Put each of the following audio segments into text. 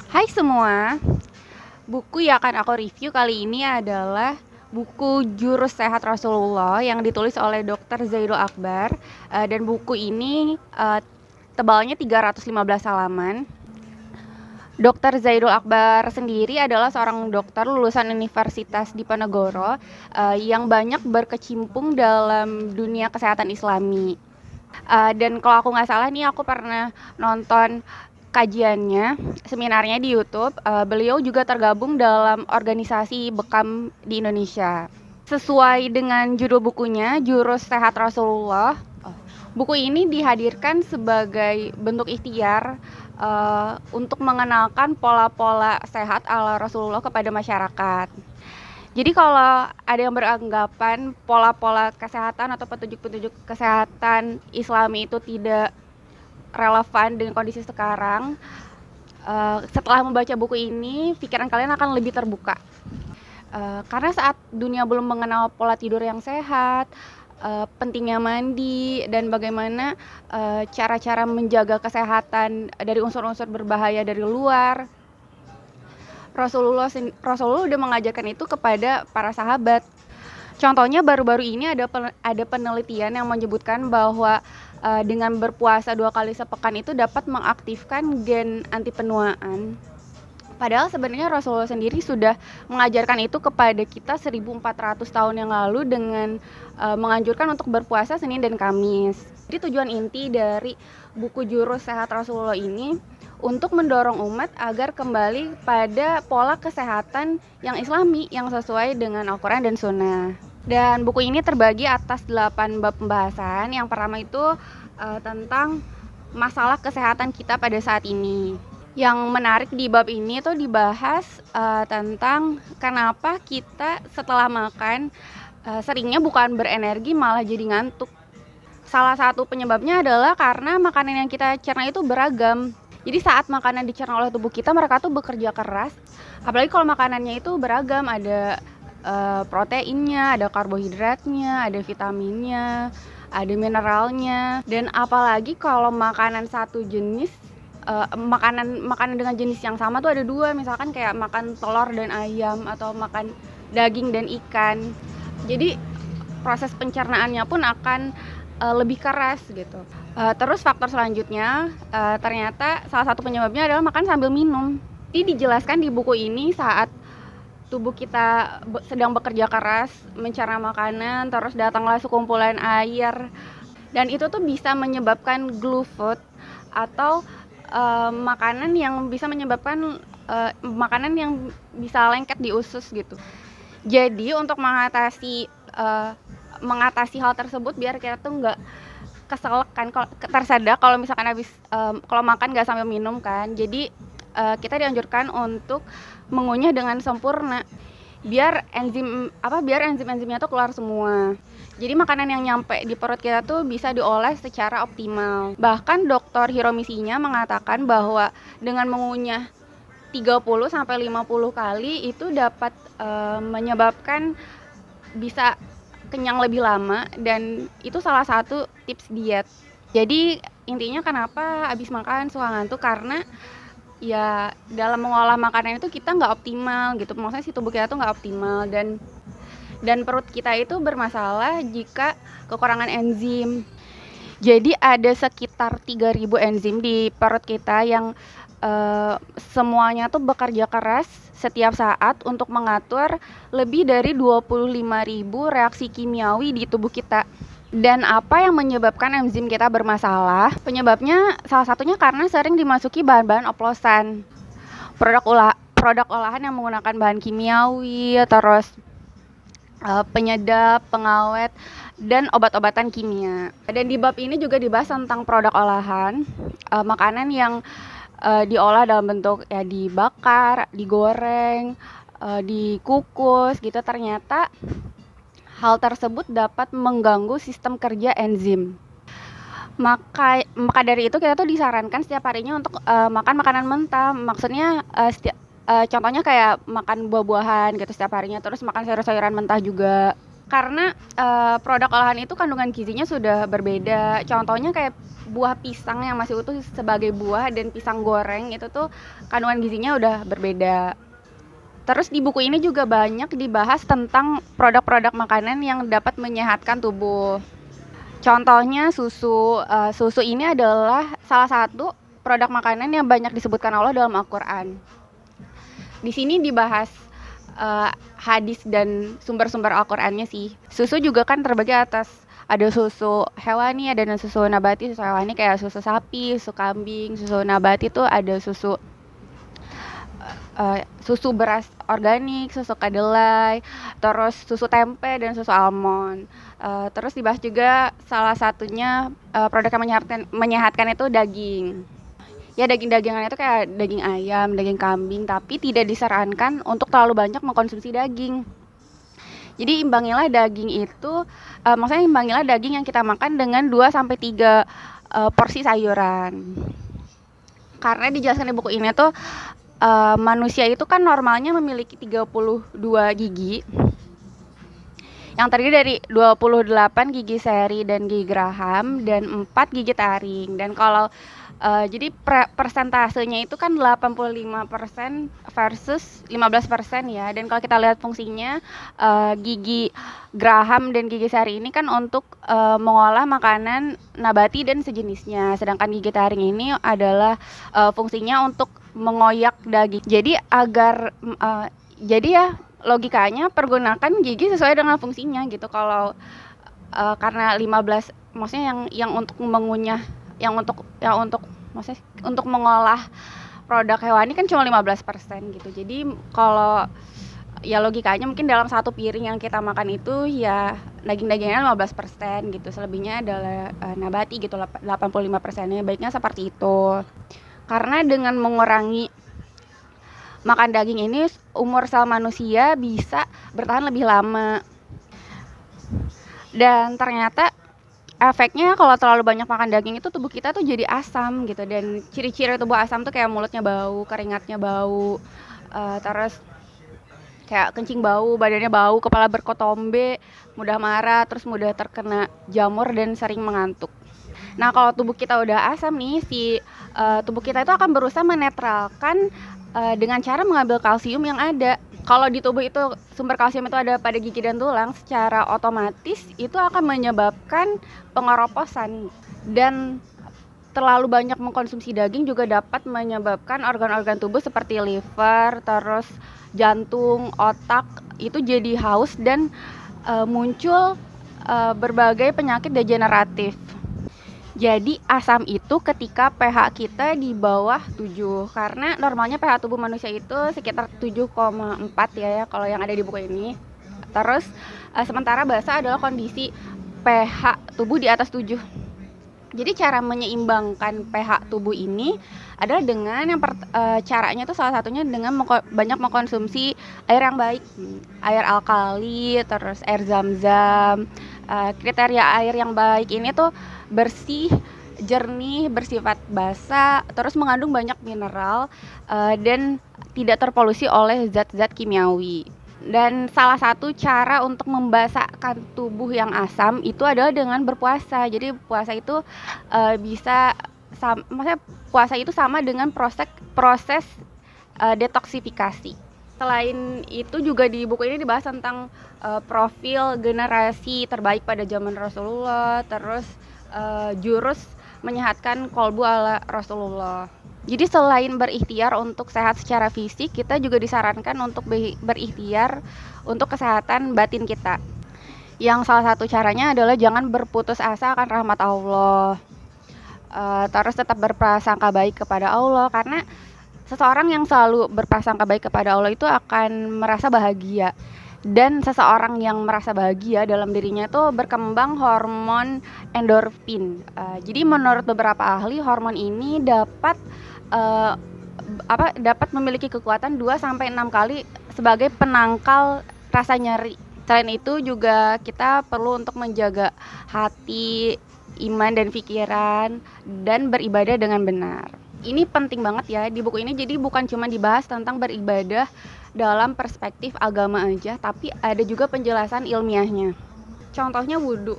Hai semua, buku yang akan aku review kali ini adalah buku Jurus Sehat Rasulullah yang ditulis oleh Dr. Zaidul Akbar. Dan buku ini tebalnya 315 halaman. Dr. Zaidul Akbar sendiri adalah seorang dokter lulusan Universitas Diponegoro yang banyak berkecimpung dalam dunia kesehatan Islami. Dan kalau aku nggak salah nih, aku pernah nonton kajiannya, seminarnya di YouTube. Beliau juga tergabung dalam organisasi Bekam di Indonesia. Sesuai dengan judul bukunya, Jurus Sehat Rasulullah, buku ini dihadirkan sebagai bentuk ikhtiar untuk mengenalkan pola-pola sehat ala Rasulullah kepada masyarakat. Jadi kalau ada yang beranggapan pola-pola kesehatan atau petunjuk-petunjuk kesehatan Islami itu tidak relevan dengan kondisi sekarang, setelah membaca buku ini, pikiran kalian akan lebih terbuka. Karena saat dunia belum mengenal pola tidur yang sehat, pentingnya mandi, dan bagaimana cara-cara menjaga kesehatan dari unsur-unsur berbahaya dari luar, Rasulullah udah mengajarkan itu kepada para sahabat. Contohnya baru-baru ini ada penelitian yang menyebutkan bahwa dengan berpuasa 2 kali sepekan itu dapat mengaktifkan gen anti penuaan. Padahal sebenarnya Rasulullah sendiri sudah mengajarkan itu kepada kita 1400 tahun yang lalu dengan menganjurkan untuk berpuasa Senin dan Kamis. Jadi tujuan inti dari buku Jurus Sehat Rasulullah ini untuk mendorong umat agar kembali pada pola kesehatan yang Islami yang sesuai dengan Al-Quran dan Sunnah. Dan buku ini terbagi atas 8 bab pembahasan. Yang pertama itu tentang masalah kesehatan kita pada saat ini. Yang menarik di bab ini tuh dibahas tentang kenapa kita setelah makan seringnya bukan berenergi malah jadi ngantuk. Salah satu penyebabnya adalah karena makanan yang kita cerna itu beragam. Jadi saat makanan dicerna oleh tubuh kita, mereka tuh bekerja keras. Apalagi kalau makanannya itu beragam, ada proteinnya, ada karbohidratnya, ada vitaminnya, ada mineralnya. Dan apalagi kalau makanan satu jenis, makanan dengan jenis yang sama tuh ada dua, misalkan kayak makan telur dan ayam atau makan daging dan ikan. Jadi proses pencernaannya pun akan lebih keras gitu. Terus faktor selanjutnya ternyata salah satu penyebabnya adalah makan sambil minum. Ini dijelaskan di buku ini saat tubuh kita sedang bekerja keras mencerna makanan, terus datanglah sekumpulan air, dan itu tuh bisa menyebabkan glue food atau makanan yang bisa menyebabkan makanan yang bisa lengket di usus gitu. Jadi untuk mengatasi hal tersebut biar kita tuh nggak keselak kan, tersedak kalau misalkan habis kalau makan nggak sambil minum kan. Jadi kita dianjurkan untuk mengunyah dengan sempurna biar enzimnya tuh keluar semua. Jadi makanan yang nyampe di perut kita tuh bisa diolah secara optimal. Bahkan Dr. Hiromisinya mengatakan bahwa dengan mengunyah 30 sampai 50 kali itu dapat menyebabkan bisa kenyang lebih lama, dan itu salah satu tips diet. Jadi intinya kenapa habis makan suka ngantuk, karena ya dalam mengolah makanan itu kita nggak optimal gitu. Maksudnya si tubuh kita tuh nggak optimal, dan perut kita itu bermasalah jika kekurangan enzim. Jadi ada sekitar 3000 enzim di perut kita yang semuanya tuh bekerja keras setiap saat untuk mengatur lebih dari 25.000 reaksi kimiawi di tubuh kita. Dan apa yang menyebabkan enzim kita bermasalah? Penyebabnya salah satunya karena sering dimasuki bahan-bahan oplosan. Produk olahan yang menggunakan bahan kimiawi, terus penyedap, pengawet, dan obat-obatan kimia. Dan di bab ini juga dibahas tentang produk olahan, makanan yang diolah dalam bentuk ya dibakar, digoreng, dikukus gitu. Ternyata hal tersebut dapat mengganggu sistem kerja enzim. Maka dari itu kita tuh disarankan setiap harinya untuk makan makanan mentah. Maksudnya contohnya kayak makan buah-buahan gitu setiap harinya, terus makan sayur-sayuran mentah juga. Karena, produk olahan itu kandungan gizinya sudah berbeda. Contohnya kayak buah pisang yang masih utuh sebagai buah dan pisang goreng itu tuh kandungan gizinya udah berbeda. Terus di buku ini juga banyak dibahas tentang produk-produk makanan yang dapat menyehatkan tubuh. Contohnya susu, susu ini adalah salah satu produk makanan yang banyak disebutkan Allah dalam Al-Qur'an. Di sini dibahas hadis dan sumber-sumber Al-Qur'annya sih. Susu juga kan terbagi atas ada susu hewani, ada susu nabati. Susu hewani kayak susu sapi, susu kambing. Susu nabati tuh ada susu beras organik, susu kedelai, terus susu tempe dan susu almond. Terus dibahas juga salah satunya produk yang menyehatkan itu daging. Ya daging-dagingan itu kayak daging ayam, daging kambing, tapi tidak disarankan untuk terlalu banyak mengkonsumsi daging. Jadi imbangilah daging itu, maksudnya imbangilah daging yang kita makan dengan 2 sampai 3 porsi sayuran. Karena dijelaskan di buku ini tuh manusia itu kan normalnya memiliki 32 gigi yang terdiri dari 28 gigi seri dan gigi geraham dan 4 gigi taring. Dan kalau jadi persentasenya itu kan 85% versus 15% ya. Dan kalau kita lihat fungsinya, gigi geraham dan gigi seri ini kan untuk mengolah makanan nabati dan sejenisnya. Sedangkan gigi taring ini adalah fungsinya untuk mengoyak daging. Jadi jadi ya logikanya pergunakan gigi sesuai dengan fungsinya gitu. Kalau karena 15 maksudnya yang untuk mengunyah maksudnya untuk mengolah produk hewani kan cuma 15% gitu. Jadi kalau ya logikanya mungkin dalam satu piring yang kita makan itu ya daging-dagingnya 15% gitu. Selebihnya adalah nabati gitu 85%-nya. Baiknya seperti itu. Karena dengan mengurangi makan daging ini umur sel manusia bisa bertahan lebih lama. Dan ternyata efeknya kalau terlalu banyak makan daging itu tubuh kita tuh jadi asam gitu. Dan ciri-ciri tubuh asam tuh kayak mulutnya bau, keringatnya bau, terus kayak kencing bau, badannya bau, kepala berkotombe, mudah marah, terus mudah terkena jamur dan sering mengantuk. Nah kalau tubuh kita udah asam nih, tubuh kita itu akan berusaha menetralkan dengan cara mengambil kalsium yang ada. Kalau di tubuh itu sumber kalsium itu ada pada gigi dan tulang, secara otomatis itu akan menyebabkan pengeroposan. Dan terlalu banyak mengkonsumsi daging juga dapat menyebabkan organ-organ tubuh seperti liver, terus jantung, otak itu jadi haus dan muncul berbagai penyakit degeneratif. Jadi asam itu ketika pH kita di bawah 7, karena normalnya pH tubuh manusia itu sekitar 7,4 ya kalau yang ada di buku ini. Terus sementara basa adalah kondisi pH tubuh di atas 7. Jadi cara menyeimbangkan pH tubuh ini adalah dengan caranya itu salah satunya dengan banyak mengkonsumsi air yang baik, air alkali, terus air zam-zam. Kriteria air yang baik ini tuh bersih, jernih, bersifat basa, terus mengandung banyak mineral dan tidak terpolusi oleh zat-zat kimiawi. Dan salah satu cara untuk membasahkan tubuh yang asam itu adalah dengan berpuasa. Jadi puasa itu maksudnya puasa itu sama dengan proses detoksifikasi. Selain itu juga di buku ini dibahas tentang profil generasi terbaik pada zaman Rasulullah, terus jurus menyehatkan kolbu ala Rasulullah. Jadi selain berikhtiar untuk sehat secara fisik, kita juga disarankan untuk berikhtiar untuk kesehatan batin kita. Yang salah satu caranya adalah jangan berputus asa akan rahmat Allah. Terus tetap berprasangka baik kepada Allah, karena seseorang yang selalu berprasangka baik kepada Allah itu akan merasa bahagia. Dan seseorang yang merasa bahagia dalam dirinya itu berkembang hormon endorfin. Jadi menurut beberapa ahli, hormon ini dapat memiliki kekuatan 2 sampai 6 kali sebagai penangkal rasa nyeri. Selain itu juga kita perlu untuk menjaga hati, iman dan pikiran dan beribadah dengan benar. Ini penting banget ya di buku ini. Jadi bukan cuma dibahas tentang beribadah dalam perspektif agama aja, tapi ada juga penjelasan ilmiahnya. Contohnya wudu.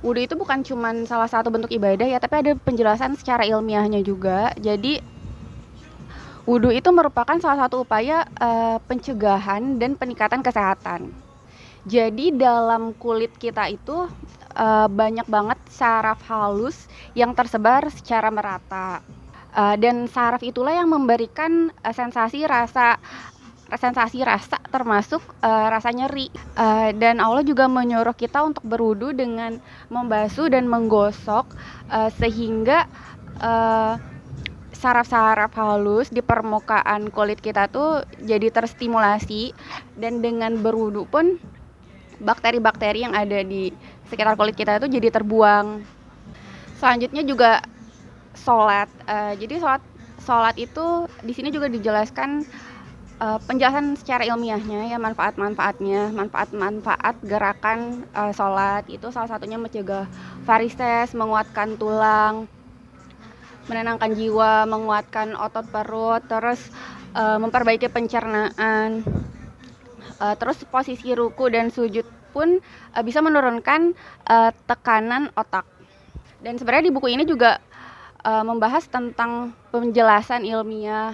Wudu itu bukan cuman salah satu bentuk ibadah ya, tapi ada penjelasan secara ilmiahnya juga. Jadi wudu itu merupakan salah satu upaya pencegahan dan peningkatan kesehatan. Jadi dalam kulit kita itu banyak banget saraf halus yang tersebar secara merata. Dan saraf itulah yang memberikan sensasi rasa termasuk rasa nyeri. Dan Allah juga menyuruh kita untuk berwudu dengan membasuh dan menggosok sehingga saraf-saraf halus di permukaan kulit kita tuh jadi terstimulasi, dan dengan berwudu pun bakteri-bakteri yang ada di sekitar kulit kita itu jadi terbuang. Selanjutnya juga sholat. Jadi sholat itu di sini juga dijelaskan penjelasan secara ilmiahnya ya, manfaat-manfaatnya, manfaat-manfaat gerakan sholat itu salah satunya mencegah varises, menguatkan tulang, menenangkan jiwa, menguatkan otot perut, terus memperbaiki pencernaan. Terus posisi ruku dan sujud pun bisa menurunkan tekanan otak. Dan sebenarnya di buku ini juga membahas tentang penjelasan ilmiah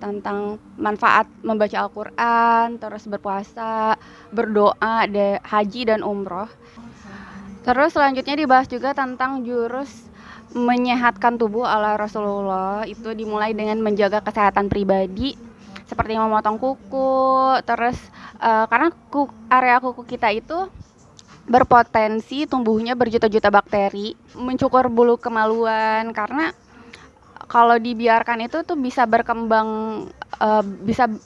tentang manfaat membaca Al-Quran, terus berpuasa, berdoa, haji dan umroh. Terus selanjutnya dibahas juga tentang jurus menyehatkan tubuh ala Rasulullah. Itu dimulai dengan menjaga kesehatan pribadi seperti memotong kuku, terus karena area kuku kita itu berpotensi tumbuhnya berjuta-juta bakteri, mencukur bulu kemaluan, karena kalau dibiarkan itu tuh bisa berkembang,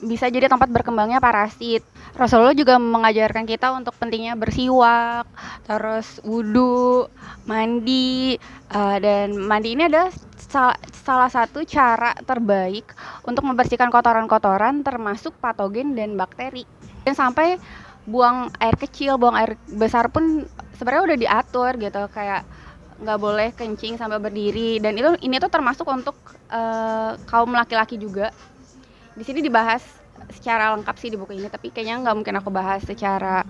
bisa jadi tempat berkembangnya parasit. Rasulullah juga mengajarkan kita untuk pentingnya bersiwak, terus wudu, mandi, dan mandi ini adalah salah satu cara terbaik untuk membersihkan kotoran-kotoran termasuk patogen dan bakteri. Dan sampai buang air kecil, buang air besar pun sebenarnya udah diatur gitu, kayak nggak boleh kencing sampai berdiri, dan ini tuh termasuk untuk kaum laki-laki juga. Di sini dibahas secara lengkap sih di buku ini, tapi kayaknya nggak mungkin aku bahas secara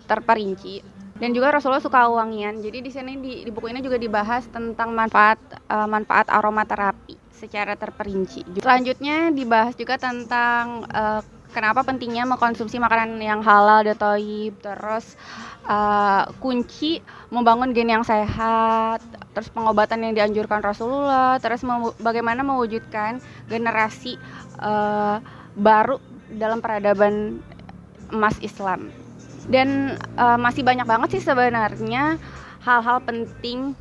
terperinci. Dan juga Rasulullah suka wangian, jadi di sini di buku ini juga dibahas tentang manfaat aromaterapi secara terperinci. Selanjutnya dibahas juga tentang kenapa pentingnya mengkonsumsi makanan yang halal dan thayyib, terus kunci membangun gen yang sehat, terus pengobatan yang dianjurkan Rasulullah, terus bagaimana mewujudkan generasi baru dalam peradaban emas Islam. Dan masih banyak banget sih sebenarnya hal-hal penting,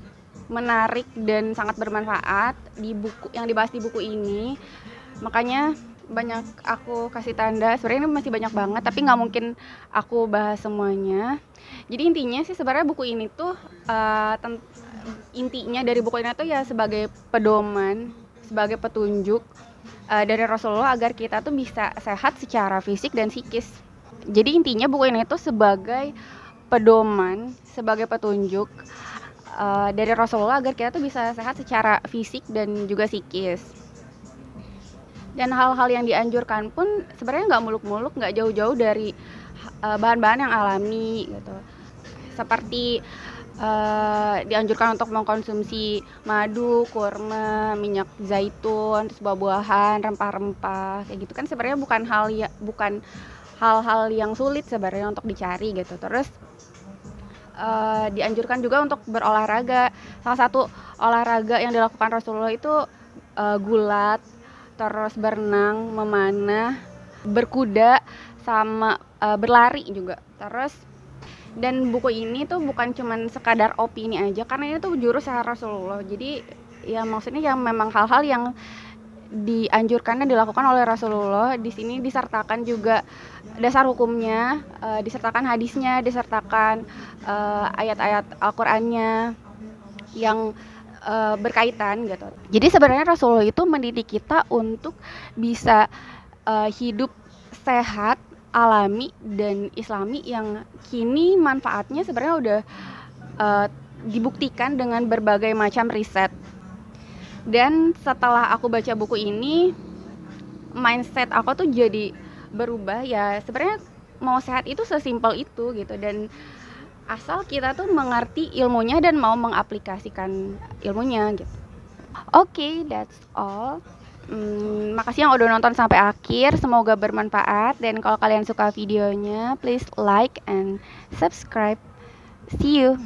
menarik dan sangat bermanfaat di buku yang dibahas di buku ini. Makanya banyak aku kasih tanda, sebenarnya ini masih banyak banget tapi nggak mungkin aku bahas semuanya. Jadi intinya sih sebenarnya buku ini tuh intinya dari buku ini tuh ya sebagai pedoman, sebagai petunjuk dari Rasulullah agar kita tuh bisa sehat secara fisik dan psikis. Jadi intinya buku ini tuh sebagai pedoman, sebagai petunjuk dari Rasulullah agar kita tuh bisa sehat secara fisik dan juga psikis. Dan hal-hal yang dianjurkan pun sebenarnya nggak muluk-muluk, nggak jauh-jauh dari bahan-bahan yang alami gitu. Seperti dianjurkan untuk mengkonsumsi madu, kurma, minyak zaitun, terus buah-buahan, rempah-rempah kayak gitu kan sebenarnya bukan hal-hal yang sulit sebenarnya untuk dicari gitu. Terus dianjurkan juga untuk berolahraga. Salah satu olahraga yang dilakukan Rasulullah itu gulat, terus berenang, memanah, berkuda, sama berlari juga. Terus dan buku ini tuh bukan cuman sekadar opini aja, karena ini tuh jurus Rasulullah. Jadi ya maksudnya yang memang hal-hal yang dianjurkan dan dilakukan oleh Rasulullah. Di sini disertakan juga dasar hukumnya, disertakan hadisnya, disertakan ayat-ayat Al-Qur'annya yang berkaitan gitu. Jadi sebenarnya Rasulullah itu mendidik kita untuk bisa hidup sehat, alami dan islami yang kini manfaatnya sebenarnya udah dibuktikan dengan berbagai macam riset. Dan setelah aku baca buku ini, mindset aku tuh jadi berubah ya. Sebenarnya mau sehat itu sesimpel itu gitu, dan asal kita tuh mengerti ilmunya dan mau mengaplikasikan ilmunya gitu. Oke, that's all. Makasih yang udah nonton sampai akhir, semoga bermanfaat, dan kalau kalian suka videonya please like and subscribe. See you.